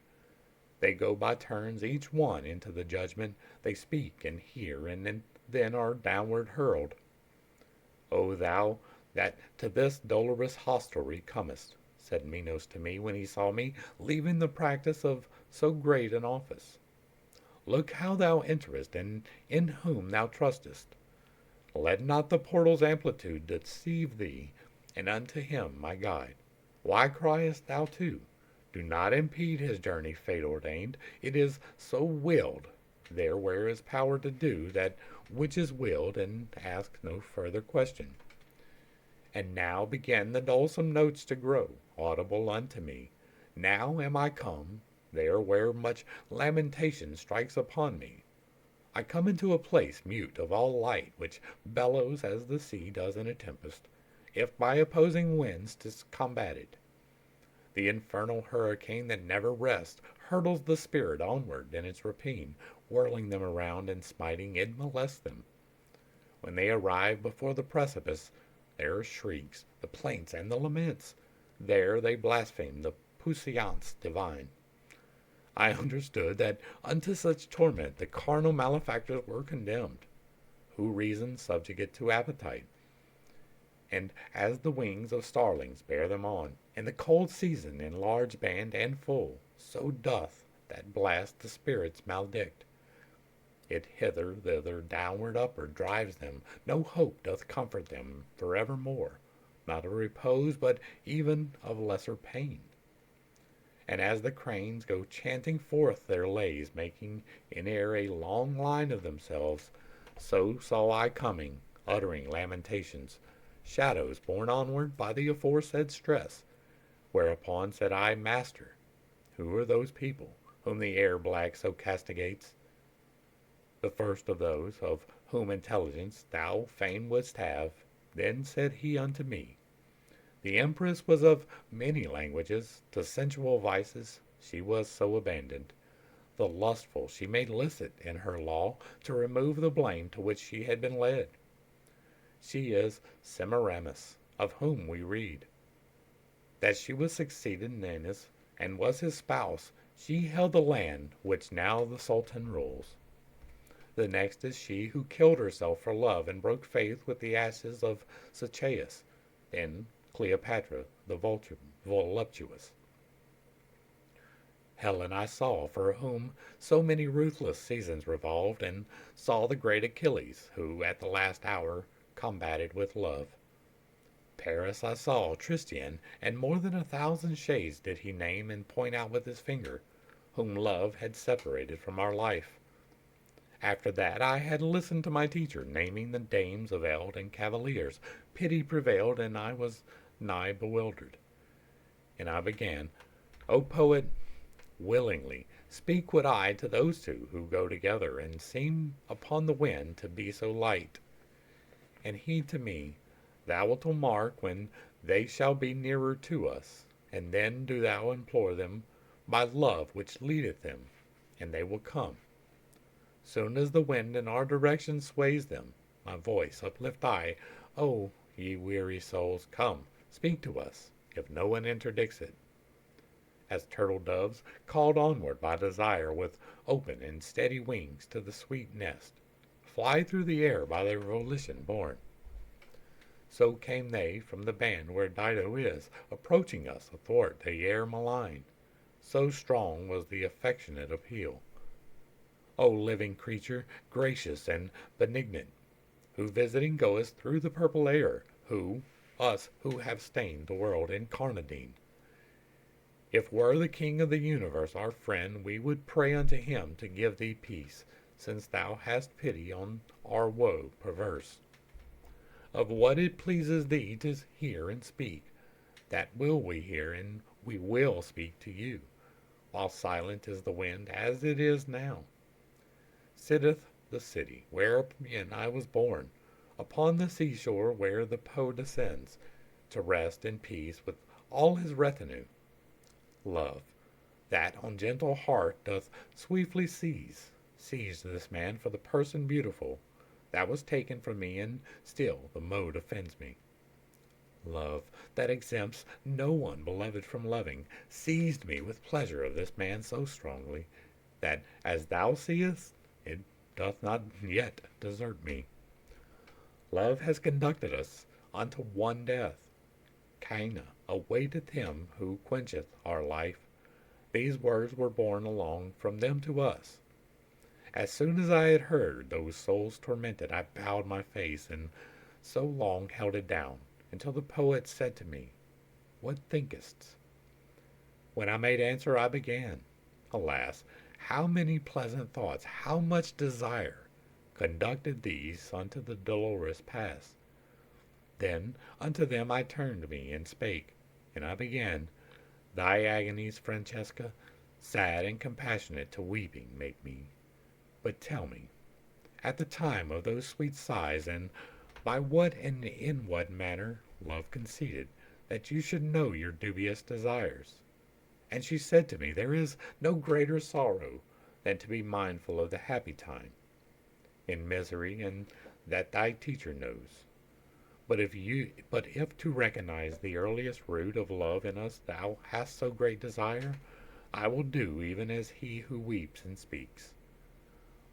They go by turns, each one into the judgment. They speak and hear, and then are downward hurled. O thou that to this dolorous hostelry comest, said Minos to me when he saw me leaving the practice of so great an office. Look how thou enterest, and in whom thou trustest. Let not the portal's amplitude deceive thee, and unto him my guide. Why criest thou too? Do not impede his journey fate ordained. It is so willed, there where is power to do that which is willed, and ask no further question. And now began the dulcet notes to grow, audible unto me. Now am I come, there where much lamentation strikes upon me. I come into a place mute of all light, which bellows as the sea does in a tempest, if by opposing winds 'tis combated. The infernal hurricane that never rests hurtles the spirit onward in its rapine, whirling them around and smiting, it molests them. When they arrive before the precipice, there are shrieks, the plaints, and the laments. There they blaspheme the puissance divine. I understood that unto such torment the carnal malefactors were condemned, who reason subjugate to appetite. And as the wings of starlings bear them on, in the cold season in large band and full, so doth that blast the spirits maledict. It hither, thither, downward, upward drives them. No hope doth comfort them for evermore, not of repose, but even of lesser pain. And as the cranes go chanting forth their lays, making in air a long line of themselves, so saw I coming, uttering lamentations, shadows borne onward by the aforesaid stress. Whereupon said I, Master, who are those people whom the air black so castigates? The first of those of whom intelligence thou fain wouldst have. Then said he unto me, the empress was of many languages. To sensual vices she was so abandoned. The lustful she made licit in her law, to remove the blame to which she had been led. She is Semiramis, of whom we read that she was succeeded Ninus, and was his spouse. She held the land which now the Sultan rules. The next is she who killed herself for love and broke faith with the ashes of Sachaeus, then Cleopatra the voluptuous. Helen I saw, for whom so many ruthless seasons revolved, and saw the great Achilles, who at the last hour combated with love. Paris I saw, Tristan, and more than 1,000 shades did he name and point out with his finger, whom love had separated from our life. After that I had listened to my teacher naming the dames of eld and cavaliers. Pity prevailed, and I was nigh bewildered. And I began, O poet, willingly speak would I to those two who go together, and seem upon the wind to be so light. And he to me, Thou wilt mark when they shall be nearer to us, and then do thou implore them by love which leadeth them, and they will come. Soon as the wind in our direction sways them, my voice uplift I, O ye weary souls, come, speak to us, if no one interdicts it. As turtle doves, called onward by desire, with open and steady wings to the sweet nest, fly through the air by their volition borne. So came they from the band where Dido is, approaching us athwart the air malign. So strong was the affectionate appeal. O living creature, gracious and benignant, who visiting goest through the purple air, us who have stained the world incarnadine. If were the King of the universe our friend, we would pray unto him to give thee peace, since thou hast pity on our woe perverse. Of what it pleases thee to hear and speak, that will we hear, and we will speak to you, while silent is the wind, as it is now. Sitteth the city, wherein I was born, upon the seashore where the Po descends, to rest in peace with all his retinue. Love, that on gentle heart doth swiftly seized this man for the person beautiful, that was taken from me, and still the mode offends me. Love, that exempts no one beloved from loving, seized me with pleasure of this man so strongly, that, as thou seest, it doth not yet desert me. Love has conducted us unto one death. Caina awaiteth him who quencheth our life. These words were borne along from them to us. As soon as I had heard those souls tormented, I bowed my face, and so long held it down, until the poet said to me, What thinkest? When I made answer, I began. Alas, how many pleasant thoughts, how much desire, conducted these unto the dolorous past. Then unto them I turned me and spake, and I began, Thy agonies, Francesca, sad and compassionate to weeping make me. But tell me, at the time of those sweet sighs, and by what and in what manner love conceded, that you should know your dubious desires. And she said to me, There is no greater sorrow than to be mindful of the happy time in misery, and that thy teacher knows. But if to recognize the earliest root of love in us thou hast so great desire, I will do even as he who weeps and speaks.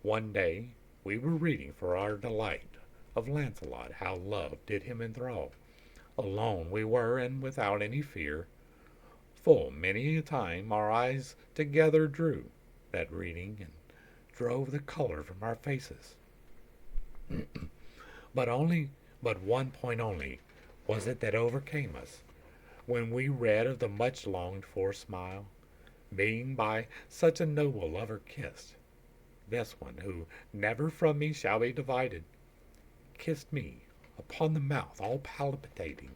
One day we were reading for our delight of Lancelot, how love did him enthrall. Alone we were, and without any fear. Full many a time our eyes together drew that reading, and drove the color from our faces. But one point only was it that overcame us, when we read of the much longed for smile, being by such a noble lover kissed. This one, who never from me shall be divided, kissed me upon the mouth, all palpitating.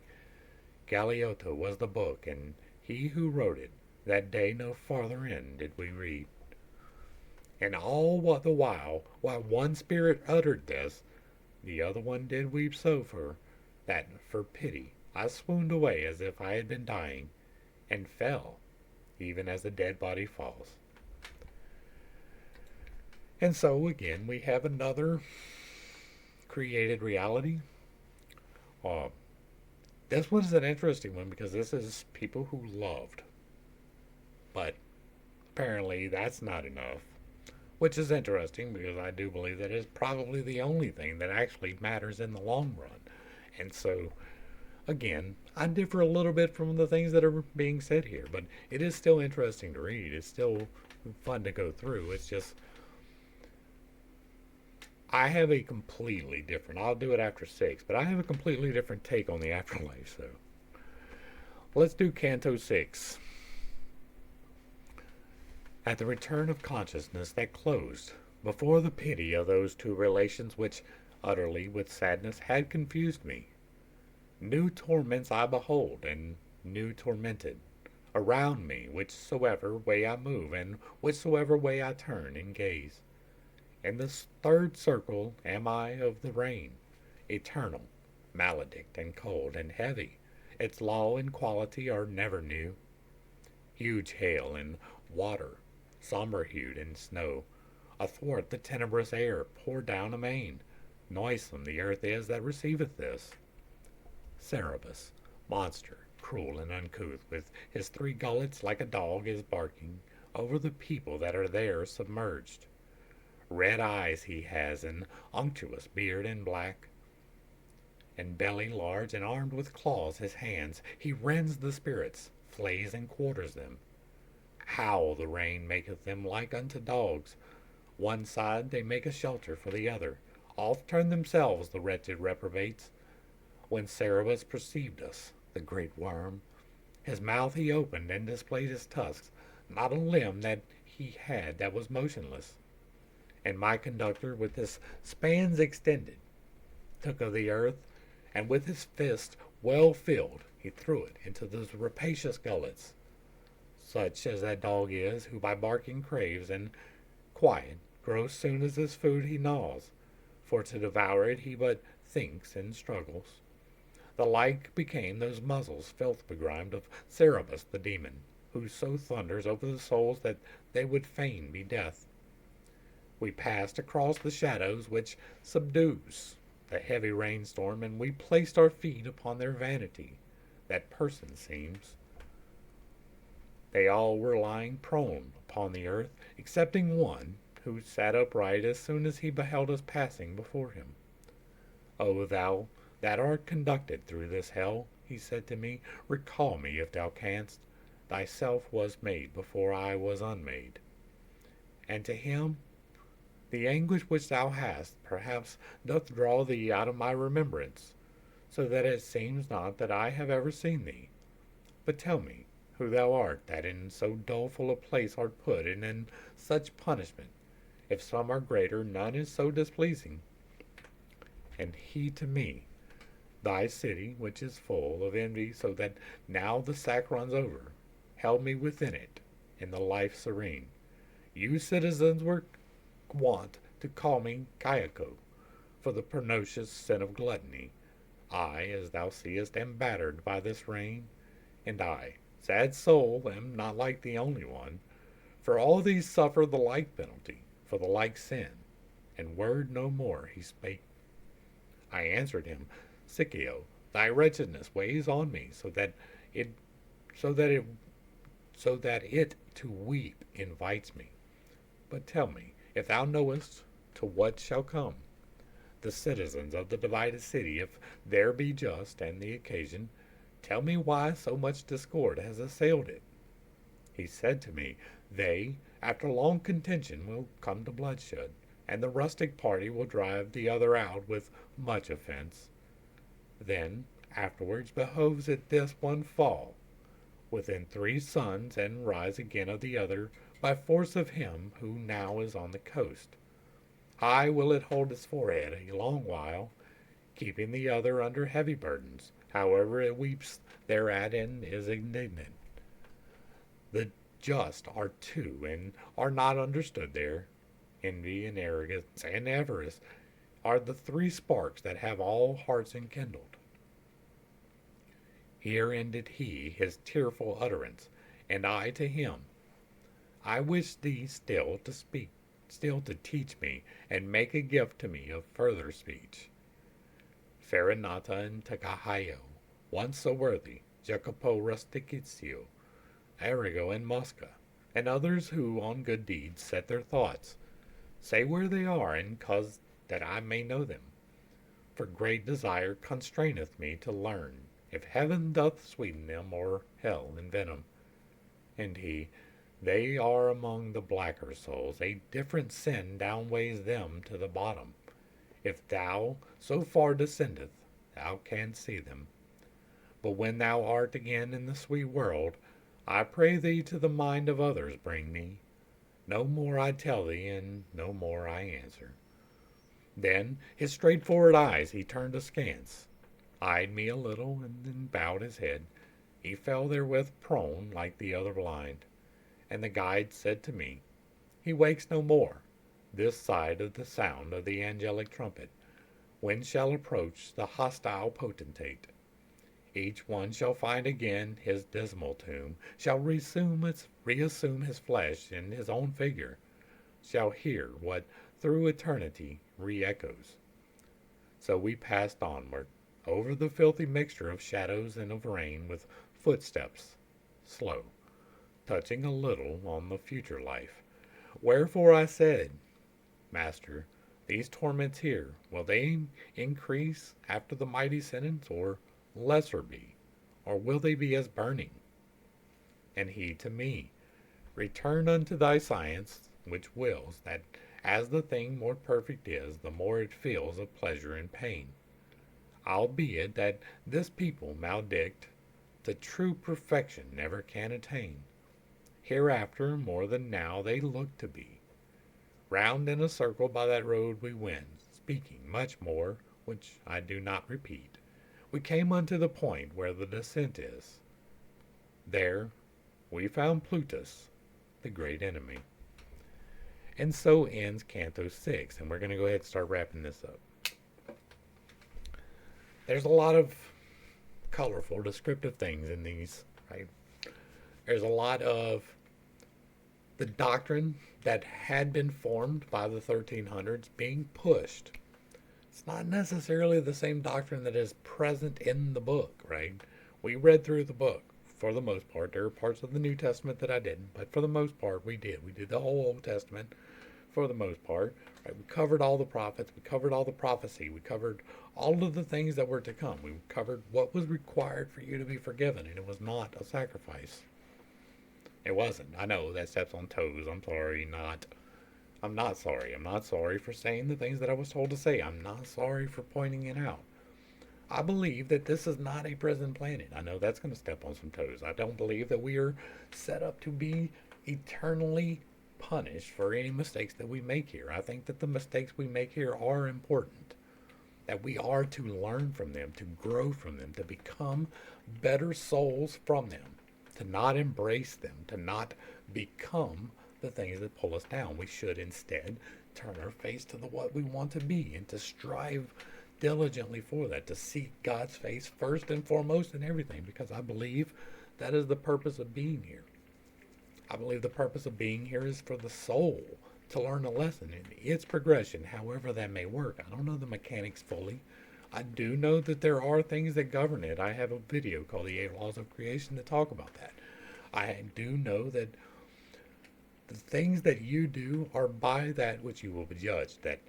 Galeotto was the book, and he who wrote it, that day no farther in did we read. And all what the while one spirit uttered this, the other one did weep so that for pity I swooned away as if I had been dying, and fell, even as a dead body falls. And so again we have another created reality. This one's an interesting one because this is people who loved. But apparently that's not enough. Which is interesting because I do believe that is probably the only thing that actually matters in the long run. And so, again, I differ a little bit from the things that are being said here, but it is still interesting to read. It's still fun to go through. It's just, I have a completely different, I'll do it after 6, but I have a completely different take on the afterlife, so. Let's do Canto 6. At the return of consciousness that closed before the pity of those two relations which utterly with sadness had confused me. New torments I behold, and new tormented, around me, whichsoever way I move, and whichsoever way I turn and gaze. In this third circle am I of the rain, eternal, maledict, and cold, and heavy. Its law and quality are never new. Huge hail and water, sombre-hued in snow, athwart the tenebrous air pour down amain. Noisome the earth is that receiveth this. Cerberus, monster, cruel and uncouth, with his three gullets like a dog, is barking over the people that are there submerged. Red eyes he has, an unctuous beard and black, and belly large, and armed with claws his hands. He rends the spirits, flays and quarters them. Howl the rain maketh them like unto dogs. One side they make a shelter for the other. Oft turn themselves the wretched reprobates. When Cerberus perceived us, the great worm, his mouth he opened and displayed his tusks. Not a limb that he had that was motionless. And my conductor, with his spans extended, took of the earth, and with his fist well filled, he threw it into those rapacious gullets, such as that dog is, who by barking craves, and quiet grows soon as his food he gnaws, for to devour it he but thinks and struggles. The like became those muzzles filth begrimed of Cerberus the demon, who so thunders over the souls that they would fain be death. We passed across the shadows which subdues the heavy rainstorm, and we placed our feet upon their vanity. That person seems. They all were lying prone upon the earth, excepting one, who sat upright as soon as he beheld us passing before him. O thou that art conducted through this hell, he said to me, recall me if thou canst. Thyself was made before I was unmade. And to him, the anguish which thou hast, perhaps, doth draw thee out of my remembrance, so that it seems not that I have ever seen thee. But tell me who thou art, that in so doleful a place art put, and in such punishment. If some are greater, none is so displeasing. And he to me, thy city, which is full of envy, so that now the sack runs over, held me within it, in the life serene. You citizens were wont to call me Kayako, for the pernicious sin of gluttony. I, as thou seest, am battered by this rain, and I, sad soul, am not like the only one, for all these suffer the like penalty, for the like sin. And word no more he spake. I answered him, Scipio, thy wretchedness weighs on me, it so that it so that it to weep invites me. But tell me, if thou knowest to what shall come, the citizens of the divided city, if there be just and the occasion, tell me why so much discord has assailed it. He said to me, they, after long contention, will come to bloodshed, and the rustic party will drive the other out with much offence. Then afterwards behoves it this one fall within 3 suns, and rise again of the other by force of him who now is on the coast. High will it hold its forehead a long while, keeping the other under heavy burdens, however it weeps thereat and is indignant. The just are two, and are not understood there. Envy and arrogance and avarice are the 3 sparks that have all hearts enkindled. Here ended he his tearful utterance, and I to him, I wish thee still to speak, still to teach me, and make a gift to me of further speech. Farinata and Takahayo, once so worthy, Jacopo Rusticizio, Arrigo and Mosca, and others who on good deeds set their thoughts, say where they are, and cause that I may know them. For great desire constraineth me to learn if heaven doth sweeten them, or hell envenom. And he, they are among the blacker souls, a different sin downweighs them to the bottom. If thou so far descendeth, thou canst see them. But when thou art again in the sweet world, I pray thee to the mind of others bring me, No more I tell thee, and no more I answer. Then his straightforward eyes he turned askance, eyed me a little, and then bowed his head. He fell therewith prone like the other blind. And the guide said to me, He wakes no more, this side of the sound of the angelic trumpet, when shall approach the hostile potentate. Each one shall find again his dismal tomb, shall reassume his flesh and his own figure, shall hear what through eternity re-echoes. So we passed onward, over the filthy mixture of shadows and of rain, with footsteps slow, touching a little on the future life. Wherefore I said, Master, these torments here, will they increase after the mighty sentence, or lesser be? Or will they be as burning? And he to me, Return unto thy science, which wills that as the thing more perfect is, the more it feels of pleasure and pain. Albeit that this people maledict the true perfection never can attain. Hereafter more than now they look to be. Round in a circle by that road we went, speaking much more, which I do not repeat. We came unto the point where the descent is. There we found Plutus, the great enemy. And so ends Canto 6, and we're going to go ahead and start wrapping this up. There's a lot of colorful, descriptive things in these, right? There's a lot of the doctrine that had been formed by the 1300s being pushed. It's not necessarily the same doctrine that is present in the book, right? We read through the book for the most part. There are parts of the New Testament that I didn't, but for the most part, we did. We did the whole Old Testament for the most part. Right? We covered all the prophets. We covered all the prophecy. We covered all of the things that were to come. We covered what was required for you to be forgiven, and it was not a sacrifice. It wasn't. I know that steps on toes. I'm sorry, not. I'm not sorry. I'm not sorry for saying the things that I was told to say. I'm not sorry for pointing it out. I believe that this is not a prison planet. I know that's going to step on some toes. I don't believe that we are set up to be eternally punished for any mistakes that we make here. I think that the mistakes we make here are important. That we are to learn from them, to grow from them, to become better souls from them, to not embrace them, to not become the things that pull us down. We should instead turn our face to the what we want to be and to strive diligently for that, to seek God's face first and foremost in everything, because I believe that is the purpose of being here. I believe the purpose of being here is for the soul to learn a lesson in its progression, however that may work. I don't know the mechanics fully. I do know that there are things that govern it. I have a video called The 8 Laws of Creation to talk about that. I do know that the things that you do are by that which you will be judged. That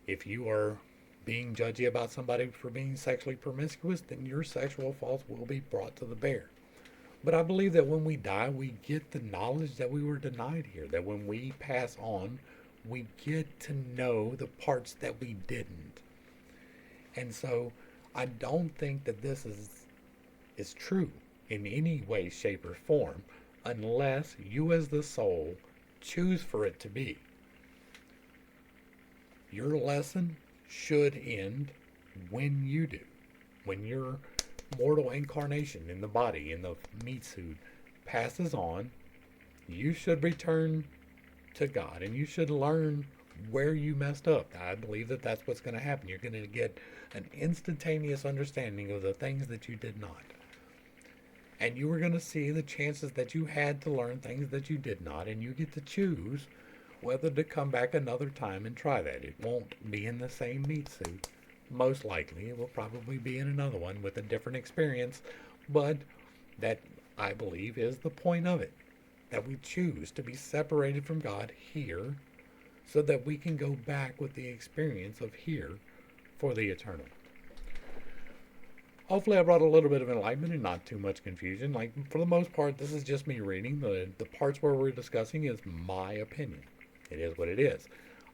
if you are being judgy about somebody for being sexually promiscuous, then your sexual faults will be brought to the bear. But I believe that when we die, we get the knowledge that we were denied here. That when we pass on, we get to know the parts that we didn't. And so I don't think that this is true in any way, shape, or form unless you as the soul choose for it to be. Your lesson should end when you do. When your mortal incarnation in the body, in the meat suit, passes on, you should return to God and you should learn where you messed up. I believe that that's what's going to happen. You're going to get an instantaneous understanding of the things that you did not. And you are going to see the chances that you had to learn things that you did not, and you get to choose whether to come back another time and try that. It won't be in the same meat suit. Most likely, it will probably be in another one with a different experience, but that, I believe, is the point of it. That we choose to be separated from God here so that we can go back with the experience of here for the eternal. Hopefully I brought a little bit of enlightenment and not too much confusion. Like, for the most part, this is just me reading. The parts where we're discussing is my opinion. It is what it is.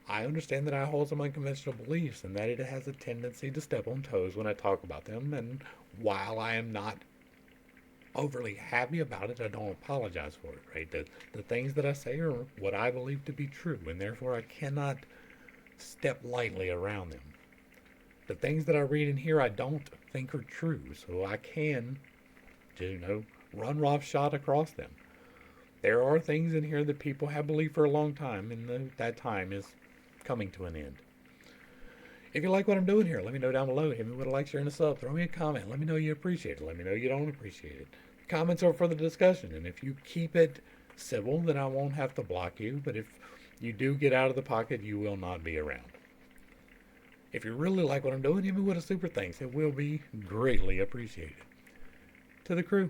I understand that I hold some unconventional beliefs and that it has a tendency to step on toes when I talk about them. And while I am not overly happy about it, I don't apologize for it, right? The things that I say are what I believe to be true, and therefore I cannot step lightly around them. The things that I read in here I don't think are true, so I can, run roughshod across them. There are things in here that people have believed for a long time, and that time is coming to an end. If you like what I'm doing here, let me know down below. Hit me with a like, share, and a sub. Throw me a comment. Let me know you appreciate it. Let me know you don't appreciate it. Comments are for the discussion, and if you keep it civil, then I won't have to block you. But if you do get out of the pocket, you will not be around. If you really like what I'm doing, hit me with a super thanks. It will be greatly appreciated. To the crew,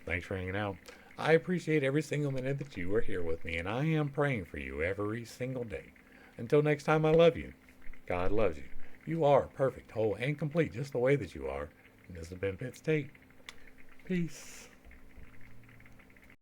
thanks for hanging out. I appreciate every single minute that you are here with me, and I am praying for you every single day. Until next time, I love you. God loves you. You are perfect, whole, and complete just the way that you are. And this has been Pitt State. Peace.